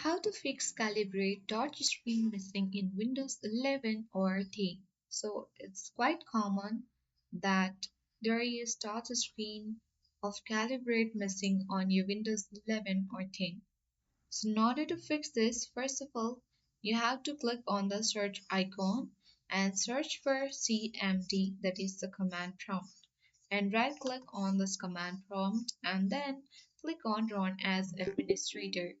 How to fix Calibrate Touch Screen Missing in Windows 11 or 10. So it's quite common that there is touch screen of Calibrate missing on your Windows 11 or 10. So in order to fix this, first of all, you have to click on the search icon and search for CMD, that is the command prompt. And right click on this command prompt and then click on Run as Administrator.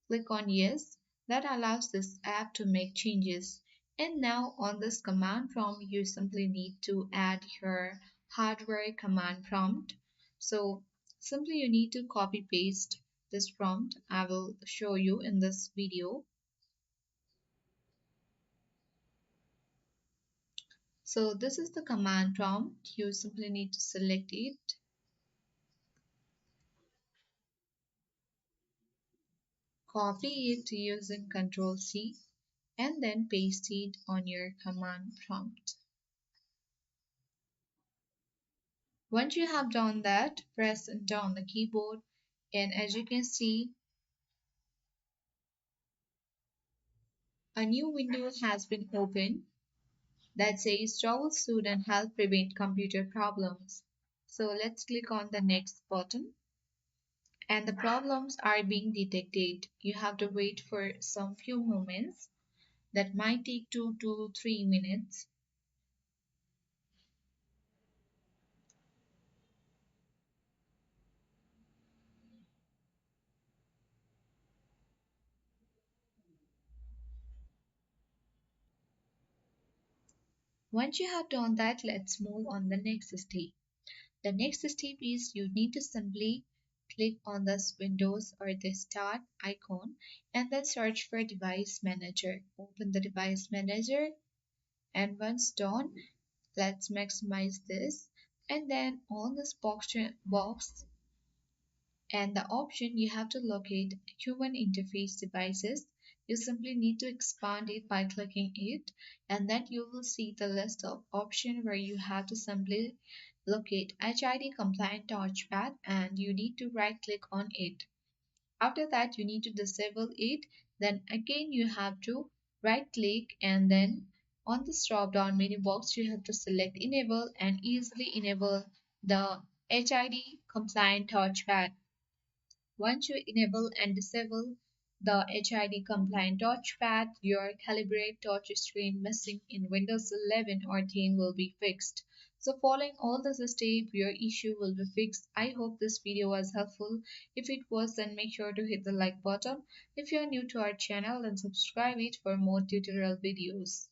Click on Yes. That allows this app to make changes. And now on this command prompt, you simply need to add your hardware command prompt. So simply you need to copy paste this prompt. I will show you in this video. So this is the command prompt. You simply need to select it, copy it using Ctrl C, and then paste it on your command prompt. Once you have done that, press enter on the keyboard, and as you can see, a new window has been opened that says troubleshoot and help prevent computer problems. So let's click on the next button, and the problems are being detected. You have to wait for some few moments. That might take 2 to 3 minutes. Once you have done that, let's move on the next step. The next step is you need to simply click on this Windows or the Start icon and then search for Device Manager. Open the Device Manager, and once done, let's maximize this, and then on this box and the option you have to locate Human Interface Devices. You simply need to expand it by clicking it, and then you will see the list of options where you have to simply locate HID compliant touchpad, and you need to right click on it. After that, you need to disable it. Then again you have to right click, and then on this drop down menu box you have to select enable and easily enable the HID compliant touchpad. Once you enable and disable the HID compliant touchpad, your Calibrate Touch Screen Missing in Windows 11 or 10 will be fixed. So following all this step, your issue will be fixed. I hope this video was helpful. If it was, then make sure to hit the like button. If you are new to our channel, then subscribe it for more tutorial videos.